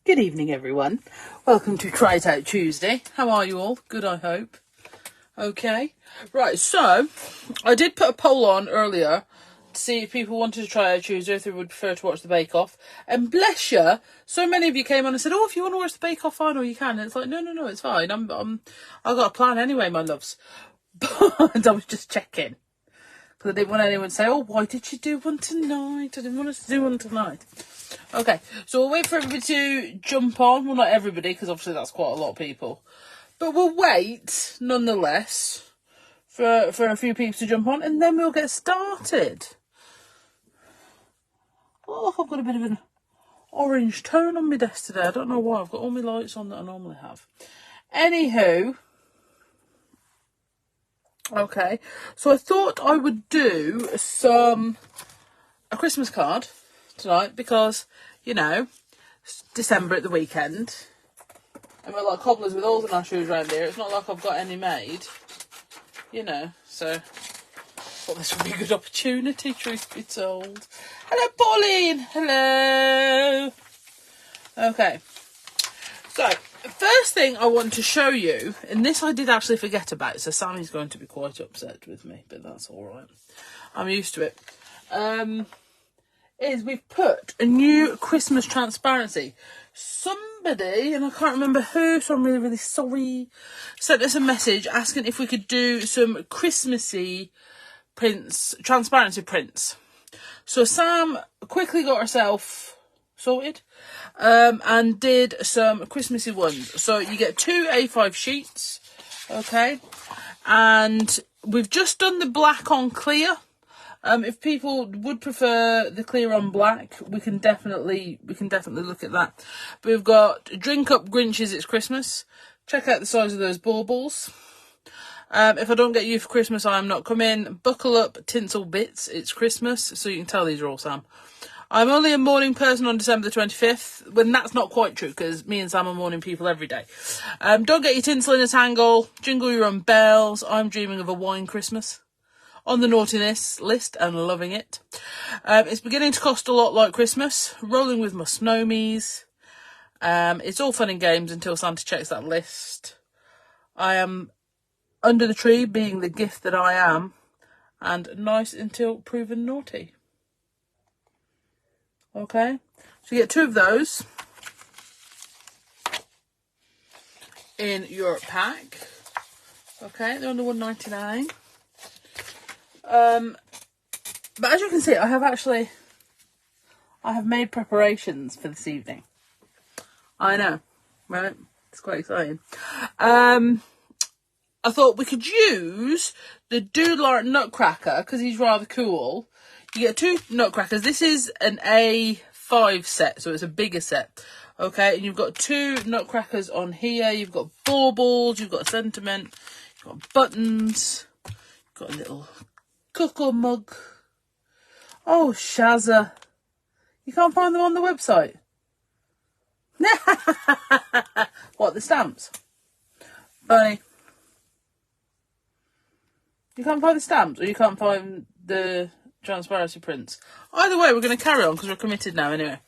Good evening, everyone. Welcome to Try It Out Tuesday. How are you all? Good, I hope. Okay. Right, so I did put a poll on earlier to see if people wanted to try out Tuesday, if they would prefer to watch the Bake Off. And bless you, so many of you came on and said, "Oh, if you want to watch the Bake Off, fine, or you can." And it's like, no, it's fine. I've got a plan anyway, my loves. But I was just checking. Because I didn't want anyone to say, "Oh, why did you do one tonight? I didn't want us to do one tonight." Okay, so we'll wait for everybody to jump on. Well, not everybody, because obviously that's quite a lot of people. But we'll wait, nonetheless, for a few people to jump on, and then we'll get started. Oh, I've got a bit of an orange tone on my desk today. I don't know why. I've got all my lights on that I normally have. Anywho, okay, so I thought I would do a Christmas card tonight because, you know, it's December at the weekend and we're like cobblers with holes in our shoes around here. It's not like I've got any made, you know, so I thought this would be a good opportunity, truth be told. Hello, Pauline. Hello. Okay, so first thing I want to show you, and this I did actually forget about, so Sammy's going to be quite upset with me, but that's all right. I'm used to it. Is we've put a new Christmas transparency. Somebody, and I can't remember who, so I'm really, really sorry, sent us a message asking if we could do some Christmassy prints, transparency prints. So Sam quickly got herself sorted and did some Christmassy ones. So you get 2 A5 sheets, okay, and we've just done the black on clear. If people would prefer the clear on black, we can definitely look at that. But we've got Drink Up Grinches, It's Christmas. Check out the size of those baubles. If I don't get you for Christmas, I am not coming. Buckle Up, Tinsel Bits, It's Christmas. So you can tell these are all Sam. I'm only a morning person on December the 25th, when that's not quite true, because me and Sam are morning people every day. Don't get your tinsel in a tangle. Jingle your own bells. I'm dreaming of a wine Christmas. On the naughtiness list and loving it. It's beginning to cost a lot like Christmas. Rolling with my snowmies. It's all fun and games until Santa checks that list. I am under the tree, being the gift that I am, and nice until proven naughty. Okay, so you get 2 of those in your pack. Okay, they're under $1.99. But as you can see, I have made preparations for this evening. I know, right? It's quite exciting. I thought we could use the Doodle Nutcracker because he's rather cool. You get 2 Nutcrackers. This is an A5 set, so it's a bigger set. Okay, and you've got 2 Nutcrackers on here. You've got baubles, you've got sentiment, you've got buttons, you've got a little cocoa mug. Oh, Shazza. You can't find them on the website. What, the stamps? Funny. You can't find the stamps, or you can't find the transparency prints. Either way, we're going to carry on because we're committed now anyway.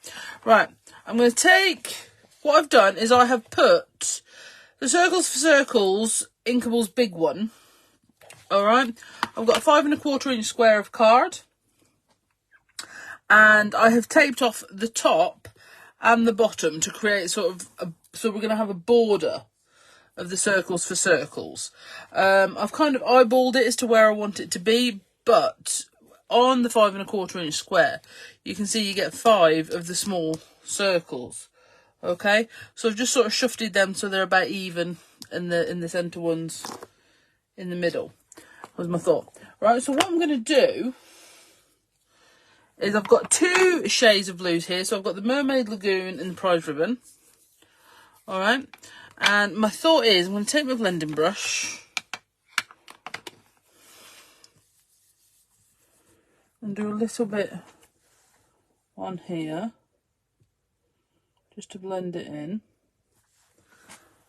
Right, I'm going to take... What I've done is I have put the Circles for Circles Inkables big one. Alright, I've got a 5 1/4 inch square of card. And I have taped off the top and the bottom to create sort of so we're going to have a border of the Circles for Circles. I've kind of eyeballed it as to where I want it to be, but on the 5 1/4 inch square, you can see you get 5 of the small circles. Okay, so I've just sort of shifted them so they're about even, and in the centre ones in the middle. Was my thought. Right, so what I'm going to do is I've got 2 shades of blues here. So I've got the Mermaid Lagoon and the Prize Ribbon. Alright, and my thought is I'm going to take my blending brush and do a little bit on here just to blend it in.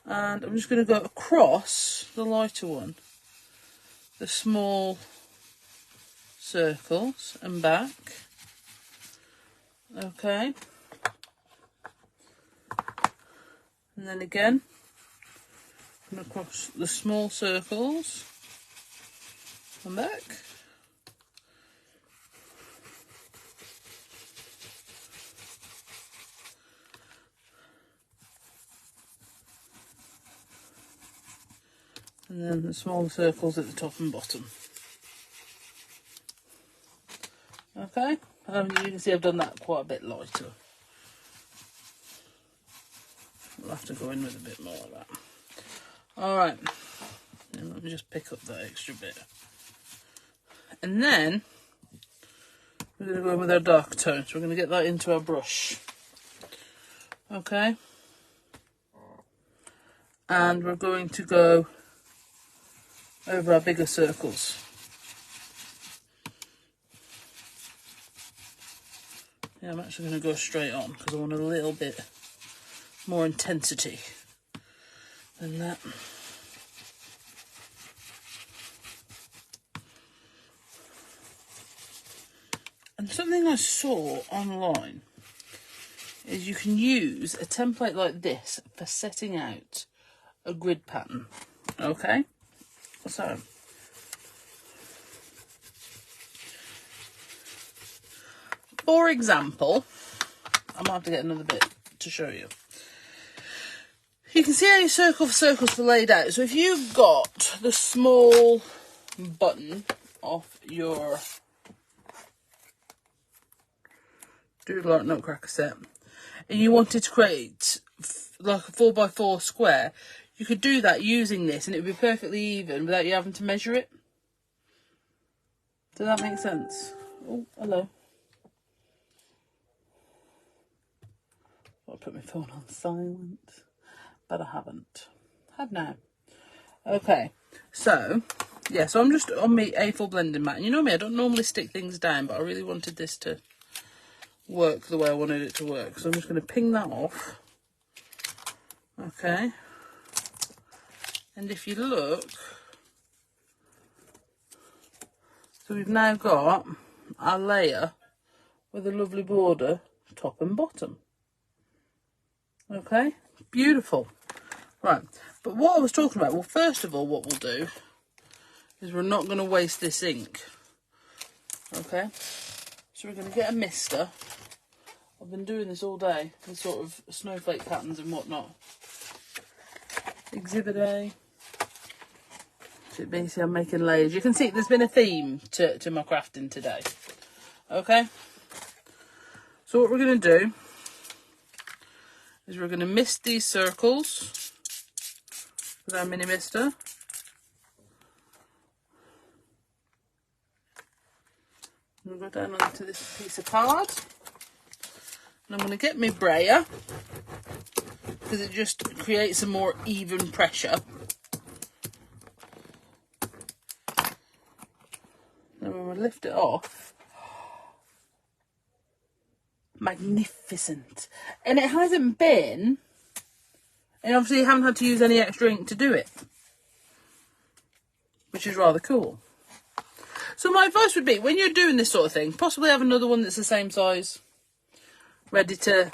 And I'm just going to go across the lighter one, the small circles, and back. Okay. And then again, and across the small circles and back. And then the smaller circles at the top and bottom. Okay, you can see I've done that quite a bit lighter. We'll have to go in with a bit more of that. Alright, let me just pick up that extra bit. And then we're going to go in with our dark tone. So we're going to get that into our brush. Okay. And we're going to go over our bigger circles. Yeah, I'm actually going to go straight on because I want a little bit more intensity than that. And something I saw online is you can use a template like this for setting out a grid pattern. Okay, so for example, I might have to get another bit to show you. You can see how your circles are laid out. So if you've got the small button off your Doodle Art Nutcracker set, and you wanted to create like a 4x4 square, you could do that using this and it would be perfectly even without you having to measure it. Does that make sense? Oh, hello. I'll put my phone on silent, but I haven't. Have now. Okay, so yeah, so I'm just on my A4 blending mat, and you know me, I don't normally stick things down, but I really wanted this to work the way I wanted it to work, so I'm just going to ping that off. Okay, and if you look, so we've now got our layer with a lovely border top and bottom. Okay, beautiful. Right, but what I was talking about, well, first of all, what we'll do is we're not going to waste this ink. Okay, so we're going to get a mister. I've been doing this all day with sort of snowflake patterns and whatnot. Exhibit A. So basically I'm making layers. You can see there's been a theme to my crafting today. Okay, so what we're going to do is we're going to mist these circles with our mini mister. We'll go down onto this piece of card. And I'm going to get my brayer because it just creates a more even pressure. And when we lift it off, magnificent. And it hasn't been, and obviously you haven't had to use any extra ink to do it, which is rather cool. So my advice would be, when you're doing this sort of thing, possibly have another one that's the same size, ready to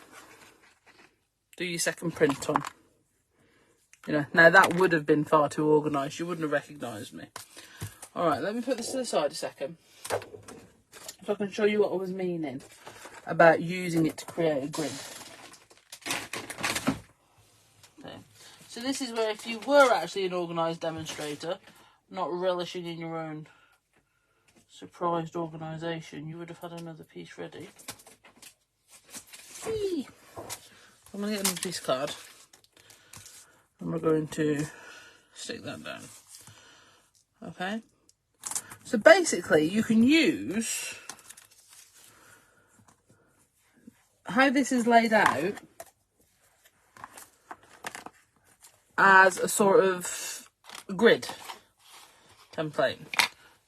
do your second print on. You know, now that would have been far too organised. You wouldn't have recognised me. Alright, let me put this to the side a second, so I can show you what I was meaning about using it to create a grid. Okay. So this is where, if you were actually an organised demonstrator, not relishing in your own surprised organisation, you would have had another piece ready. Whee! I'm going to get another piece of card and we're going to stick that down. Okay, so basically you can use how this is laid out as a sort of grid template.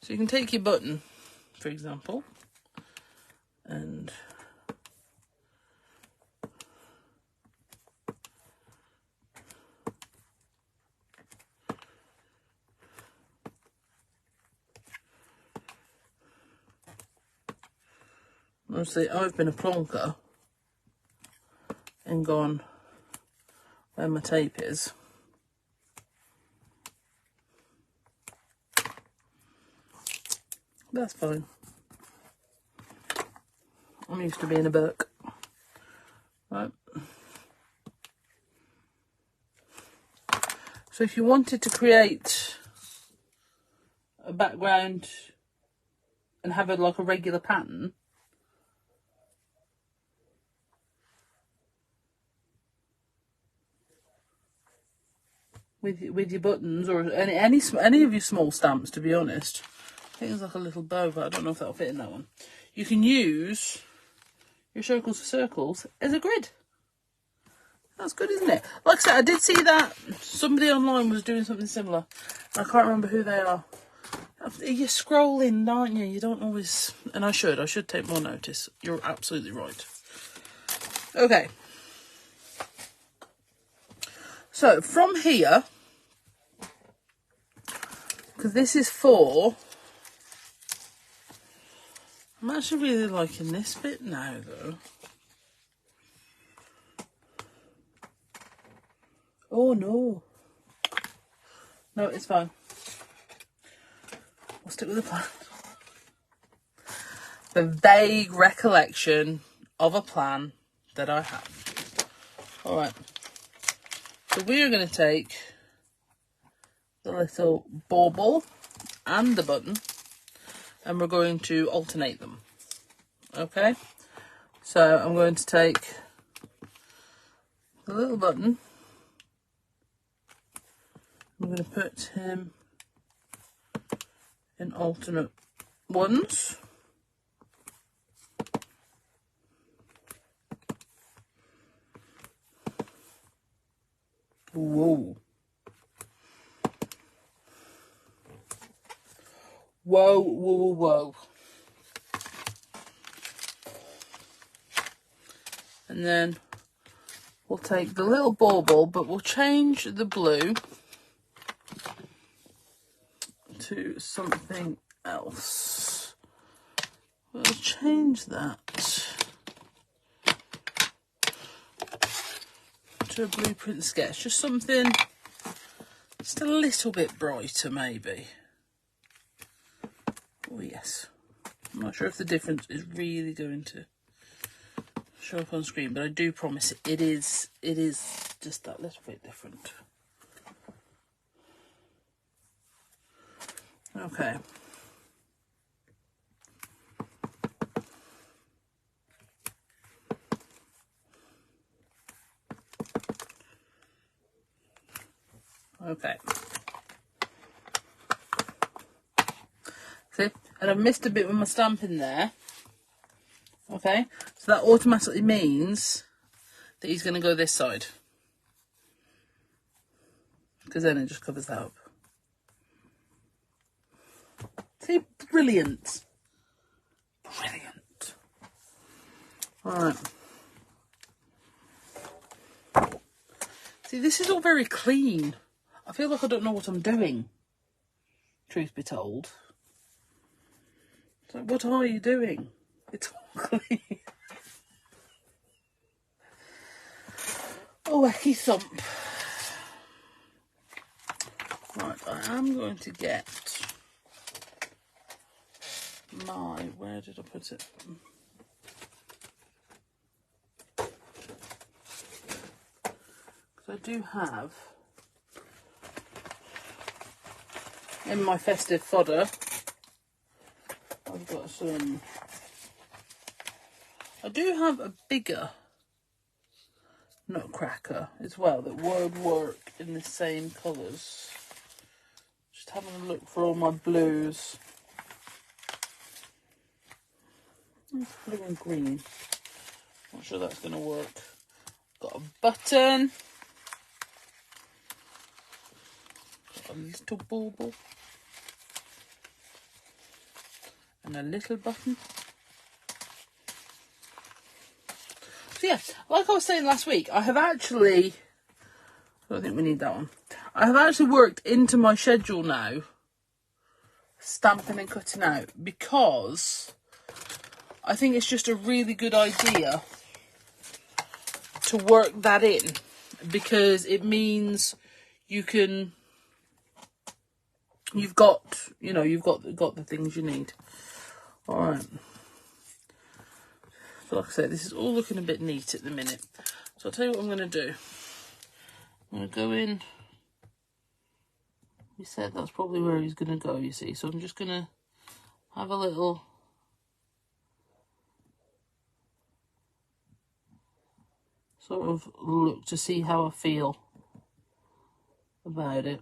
So you can take your button, for example, and obviously I've been a plonker and gone, where my tape is. That's fine. I'm used to being a book. Right. So if you wanted to create a background and have it like a regular pattern, with your buttons or any of your small stamps, to be honest. I think there's like a little bow, but I don't know if that'll fit in that one. You can use your circles for circles as a grid. That's good, isn't it? Like I said, I did see that somebody online was doing something similar. I can't remember who they are. You're scrolling, aren't you? You don't always... And I should take more notice. You're absolutely right. Okay. So, from here, because this is for... I'm actually really liking this bit now, though. Oh, no. No, it's fine. We'll stick with the plan. The vague recollection of a plan that I have. Alright. So we're going to take the little bauble and the button and we're going to alternate them. Okay? So I'm going to take the little button. I'm going to put him in alternate ones. Whoa. Whoa, whoa, whoa. And then we'll take the little bauble, but we'll change the blue to something else. We'll change that to a blueprint sketch, just something just a little bit brighter maybe. Oh yes, I'm not sure if the difference is really going to show up on screen, but I do promise it is just that little bit different. Okay. Okay. See? And I've missed a bit with my stamping there. Okay. So that automatically means that he's going to go this side. Because then it just covers that up. See? Brilliant. Brilliant. Alright. See, this is all very clean. I feel like I don't know what I'm doing, truth be told. It's like, what are you doing? It's all clean. Oh, hecky thump. Right, I am going to get my... Where did I put it? Because I do have... In my festive fodder, I've got some... I do have a bigger Nutcracker as well that would work in the same colours. Just having a look for all my blues. Blue and green. Not sure that's going to work. Got a button. Got a little bauble. And a little button. So yeah, like I was saying last week, I have actually... I don't think we need that one. I have actually worked into my schedule now, stamping and cutting out, because I think it's just a really good idea to work that in because it means you've got, you know, you've got the things you need. All right. So like I said, this is all looking a bit neat at the minute. So I'll tell you what I'm going to do. I'm going to go in. He said that's probably where he's going to go, you see. So I'm just going to have a little sort of look to see how I feel about it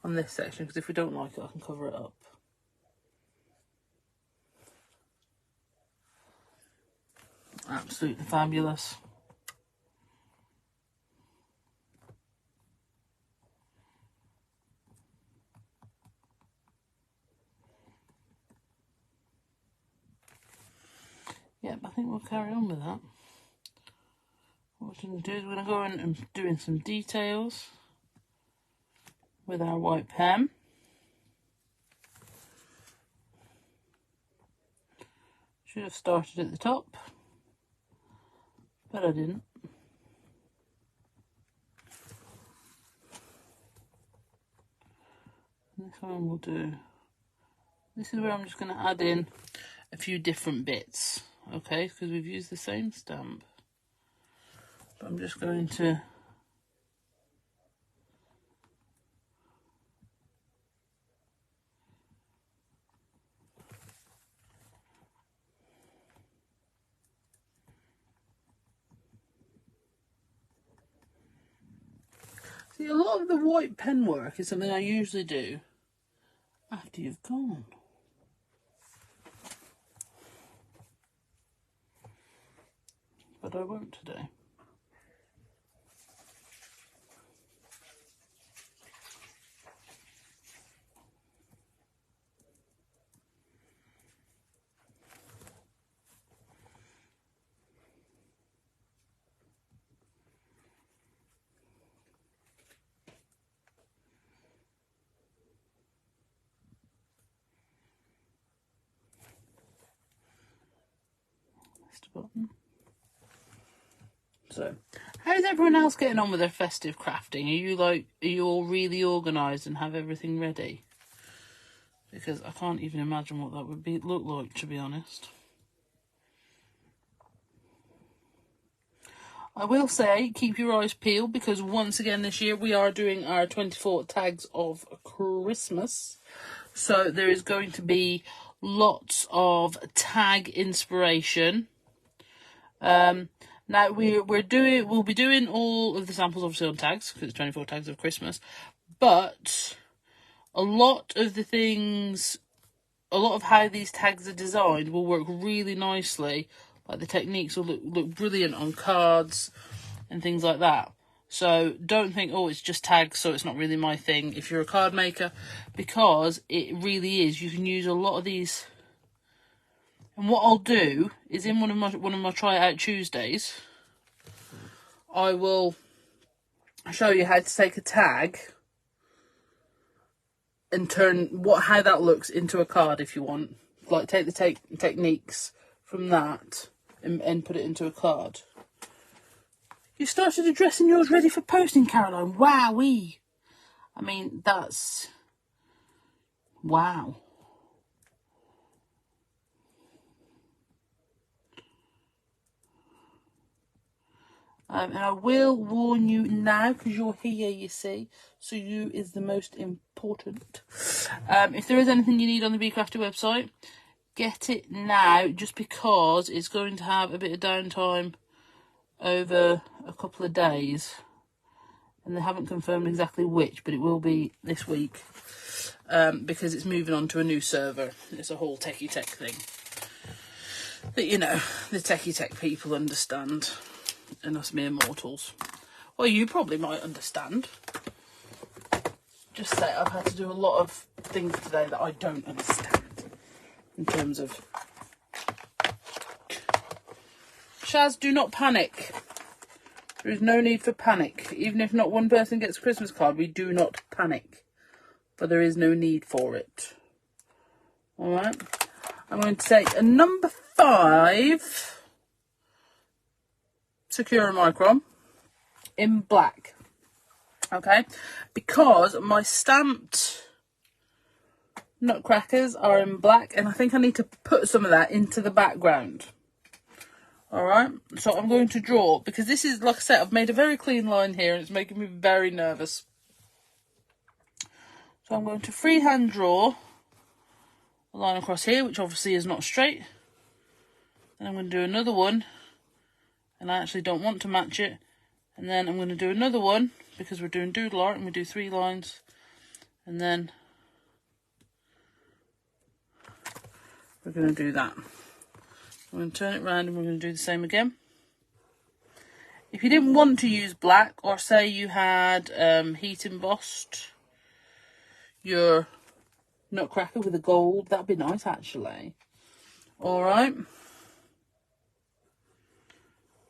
on this section, because if we don't like it, I can cover it up. Absolutely fabulous. Yep, I think we'll carry on with that. What we're going to do is we're going to go in and doing some details with our white pen. Should have started at the top, but I didn't. This one we'll do. This is where I'm just going to add in a few different bits, okay, because we've used the same stamp. But I'm just going to see, a lot of the white pen work is something I usually do after you've gone. But I won't today. Button. So, how's everyone else getting on with their festive crafting? Are you all really organised and have everything ready? Because I can't even imagine what that would look like, to be honest. I will say, keep your eyes peeled, because once again this year we are doing our 24 tags of Christmas. So there is going to be lots of tag inspiration. Now we'll be doing all of the samples obviously on tags, because it's 24 tags of Christmas, but a lot of the things, a lot of how these tags are designed will work really nicely. Like the techniques will look brilliant on cards and things like that. So don't think, oh, it's just tags, so it's not really my thing if you're a card maker, because it really is. You can use a lot of these. And what I'll do is in one of my Try It Out Tuesdays, I will show you how to take a tag and turn how that looks into a card if you want. Like take the techniques from that and put it into a card. You started addressing yours ready for posting, Caroline. Wowee. I mean, that's... wow. And I will warn you now, because you're here, you see. So you is the most important. If there is anything you need on the Bee Crafty website, get it now, just because it's going to have a bit of downtime over a couple of days. And they haven't confirmed exactly which, but it will be this week. Because it's moving on to a new server. It's a whole techie tech thing that, you know, the techie tech people understand. And us mere mortals. Well, you probably might understand. Just say I've had to do a lot of things today that I don't understand. In terms of... Shaz, do not panic. There is no need for panic. Even if not one person gets a Christmas card, we do not panic. But there is no need for it. Alright. I'm going to take a number 5... Secure Micron in black. Okay, because my stamped Nutcrackers are in black, and I think I need to put some of that into the background. Alright, so I'm going to draw, because this is, like I said, I've made a very clean line here, and it's making me very nervous. So I'm going to freehand draw a line across here, which obviously is not straight. Then I'm going to do another one, and I actually don't want to match it. And then I'm going to do another one, because we're doing doodle art, and we do 3 lines. And then we're going to do that. I'm going to turn it around and we're going to do the same again. If you didn't want to use black, or say you had heat embossed your Nutcracker with a gold, that'd be nice actually. Alright.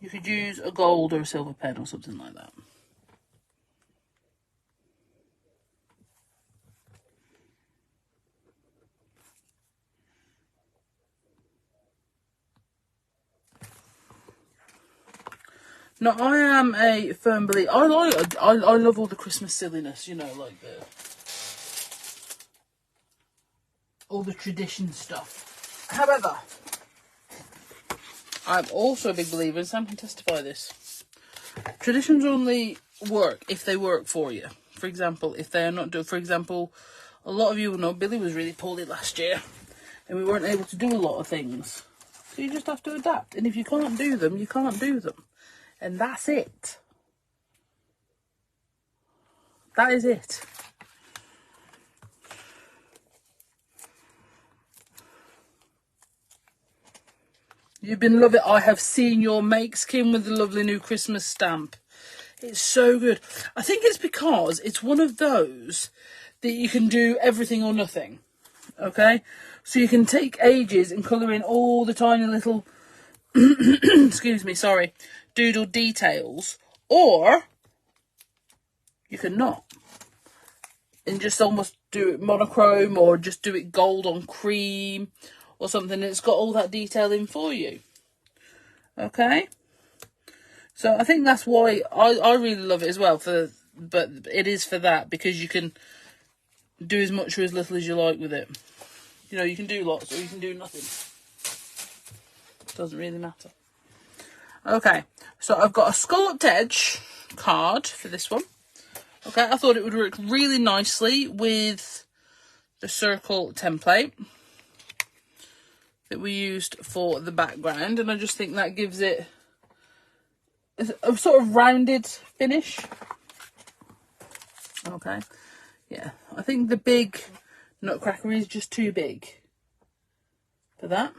You could use a gold or a silver pen or something like that. Now, I am a firm believer. I love all the Christmas silliness, you know, like all the tradition stuff. However, I'm also a big believer, and Sam can testify this. Traditions only work if they work for you. For example, if they are not for example, a lot of you will know Billy was really poorly last year, and we weren't able to do a lot of things. So you just have to adapt. And if you can't do them, you can't do them. And that's it. That is it. You've been loving it. I have seen your makes, Kim, with the lovely new Christmas stamp. It's so good. I think it's because it's one of those that you can do everything or nothing. Okay? So you can take ages and colour in all the tiny little, excuse me, sorry, doodle details. Or you can not. And just almost do it monochrome, or just do it gold on cream or something. It's got all that detail in for you. Okay? So I think that's why I really love it as well. But it is for that, because you can do as much or as little as you like with it. You know, you can do lots or you can do nothing. Doesn't really matter. Okay, so I've got a scalloped edge card for this one. Okay, I thought it would work really nicely with the circle template that we used for the background, and I just think that gives it a sort of rounded finish. Okay, yeah, I think the big Nutcracker is just too big for that.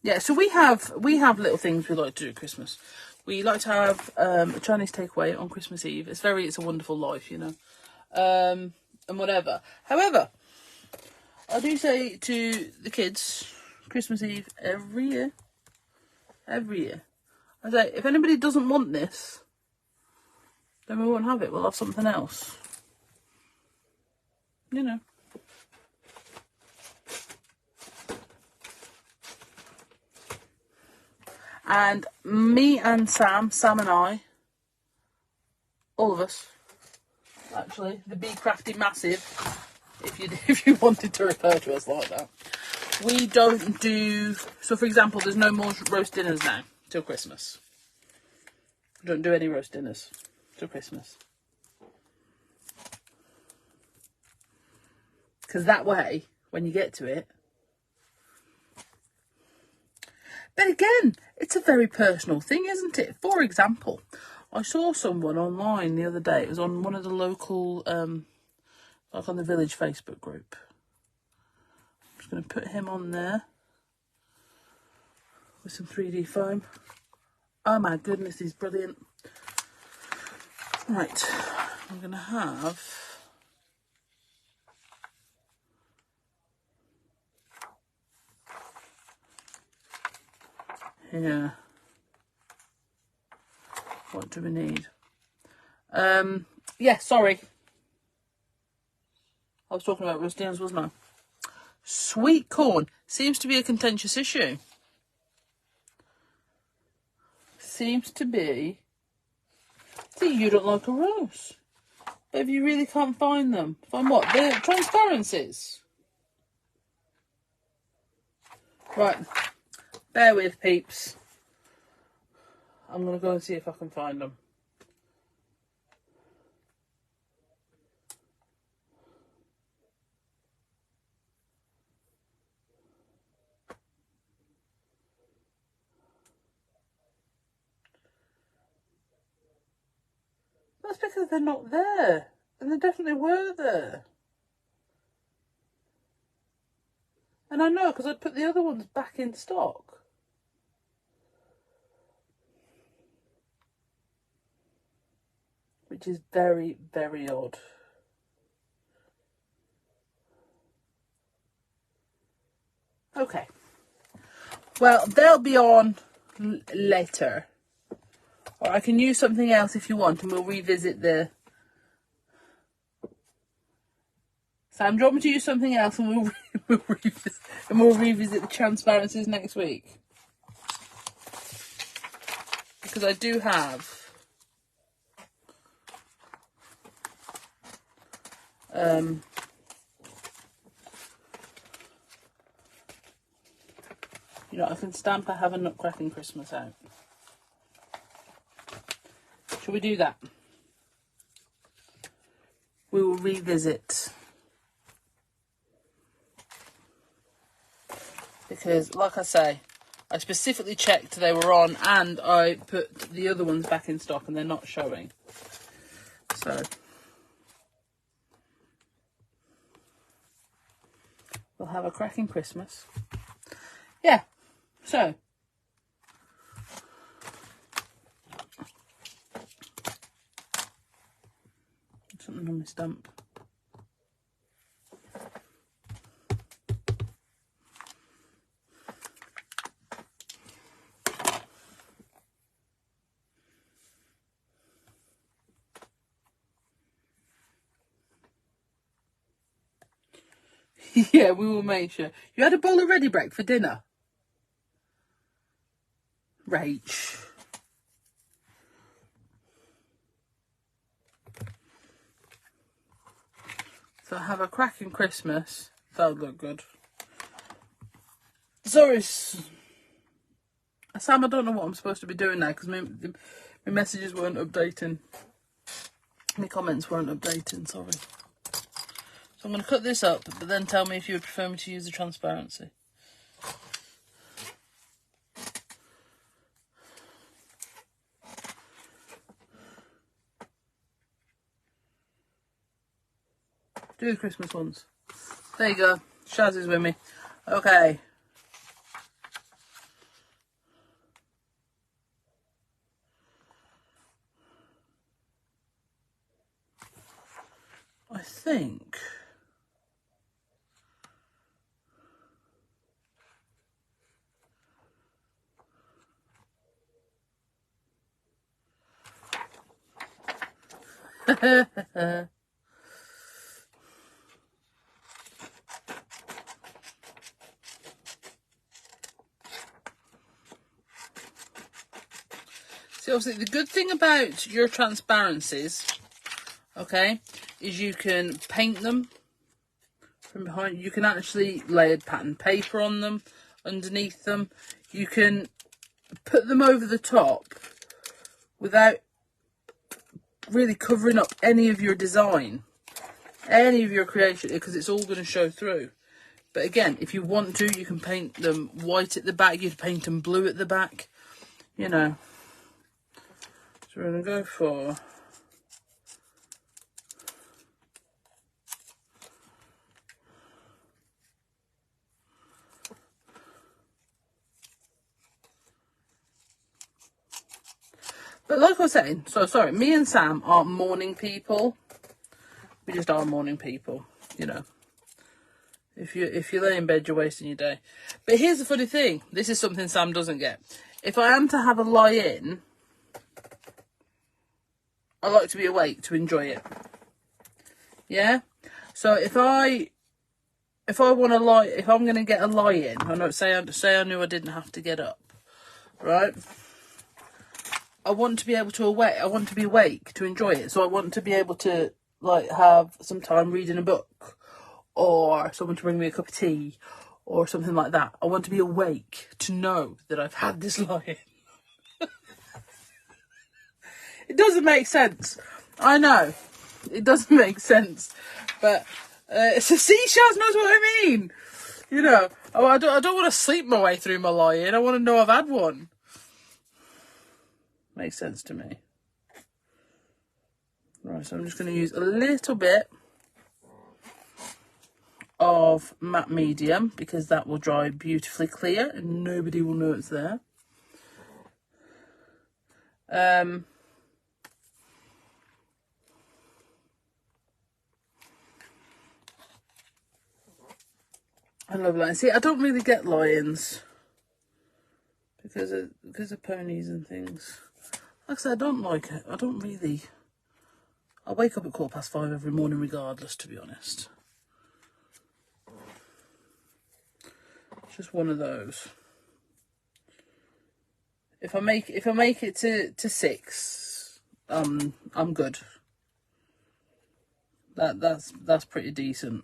Yeah, so we have little things we like to do at Christmas. We like to have a Chinese takeaway on Christmas Eve. It's a wonderful life, you know, and whatever. However, I do say to the kids, Christmas Eve every year, I say, if anybody doesn't want this, then we won't have it. We'll have something else, you know. And me and Sam and I, all of us, actually, the Bee Crafty Massive, if you wanted to refer to us like that, we don't do. So, for example, there's no more roast dinners now till Christmas. We don't do any roast dinners till Christmas, because that way, when you get to it. But again, it's a very personal thing, isn't it? For example, I saw someone online the other day. It was on one of the local, like on the village Facebook group. I'm just going to put him on there with some 3D foam. Oh my goodness, he's brilliant. Right, I'm going to have... here. What do we need? Yeah, sorry. I was talking about roast dinners, wasn't I? Sweet corn seems to be a contentious issue. seems to be that you don't like a rose. But if you really can't find them, find what? The transparencies. Right, bear with, peeps. I'm going to go and see if I can find them. That's because they're not there. And they definitely were there. And I know, because I'd put the other ones back in stock. Which is very, very odd. Okay. Well, they'll be on later. Or I can use something else if you want, and we'll revisit the... Sam, do you want me to use something else, and we'll revisit the transparencies next week? Because I do have... you know, I can stamp I have a Nutcracking Christmas out. Shall we do that? We will revisit. Because, like I say, I specifically checked they were on, and I put the other ones back in stock, and they're not showing. So... we'll have a cracking Christmas. Yeah, so. Something on my stump. Yeah, we will make sure. You had a bowl of ready break for dinner? Rach. So have a cracking Christmas. That would look good. Sorry, Sam, I don't know what I'm supposed to be doing now because my messages weren't updating. My comments weren't updating, sorry. So I'm going to cut this up, but then tell me if you would prefer me to use the transparency. Do the Christmas ones. There you go. Shaz is with me. Okay. I think... See, obviously, the good thing about your transparencies, okay, is you can paint them from behind. You can actually lay pattern paper on them, underneath them. You can put them over the top without really covering up any of your design, any of your creation, because it's all going to show through. But again, if you want to, you can paint them white at the back. You'd paint them blue at the back, you know. So we're going to go for... But like I was saying, so sorry, me and Sam are morning people. We just are morning people, you know. If you lay in bed, you're wasting your day. But here's the funny thing. This is something Sam doesn't get. If I am to have a lie in, I like to be awake to enjoy it. Yeah? So if I want to lie, if I'm going to get a lie in, I know, say I knew I didn't have to get up, right? I want to be able to I want to be awake to enjoy it. So I want to be able to like have some time reading a book, or someone to bring me a cup of tea, or something like that. I want to be awake to know that I've had this lion. It doesn't make sense. I know. It doesn't make sense. But it's a seashells knows what I mean. You know, I don't want to sleep my way through my lion. I want to know I've had one. Makes sense to me. Right, so I'm just going to use a little bit of matte medium because that will dry beautifully clear and nobody will know it's there. I love lions. See, I don't really get lions because of ponies and things. Like I said, I don't like it. I don't really. I wake up at 5:15 every morning, regardless. To be honest, it's just one of those. If I make it to 6, I'm good. That's pretty decent.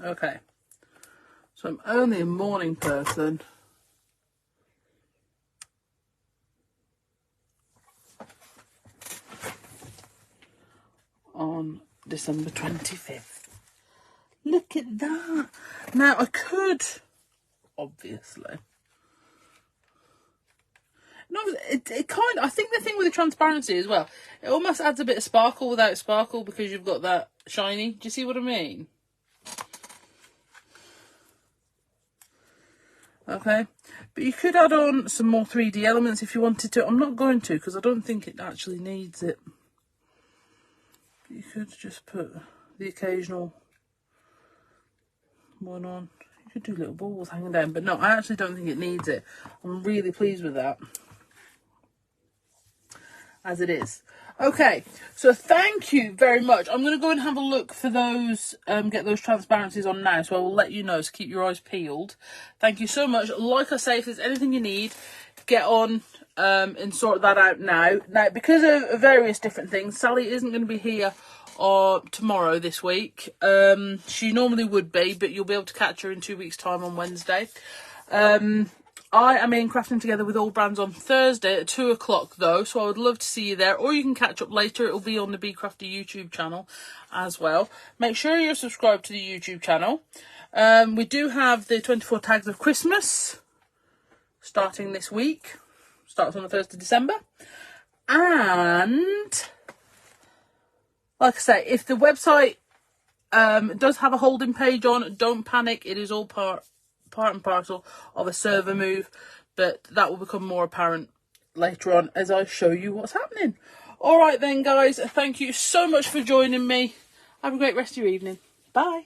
Okay, so I'm only a morning person. On December 25th. Look at that. Now I could, obviously. No, it kind of, I think the thing with the transparency as well, it almost adds a bit of sparkle without sparkle because you've got that shiny. Do you see what I mean? Okay, but you could add on some more 3D elements if you wanted to. I'm not going to because I don't think it actually needs it. But you could just put the occasional one on. You could do little balls hanging down, but no, I actually don't think it needs it. I'm really pleased with that as it is. Okay, so thank you very much. I'm going to go and have a look for those, get those transparencies on now, so I will let you know, so keep your eyes peeled. Thank you so much. Like I say, if there's anything you need, get on and sort that out now. Now, because of various different things, Sally isn't going to be here tomorrow this week. She normally would be, but you'll be able to catch her in 2 weeks' time on Wednesday. I am in Crafting Together with All Brands on Thursday at 2 o'clock though, so I would love to see you there, or you can catch up later. It'll be on the Bee Crafty YouTube channel as well. Make sure you're subscribed to the YouTube channel. We do have the 24 tags of Christmas starting this week. Starts on the 1st of December. And like I say, if the website does have a holding page on, don't panic. It is all part and parcel of a server move, but that will become more apparent later on as I show you what's happening. All right then, guys, thank you so much for joining me. Have a great rest of your evening. Bye.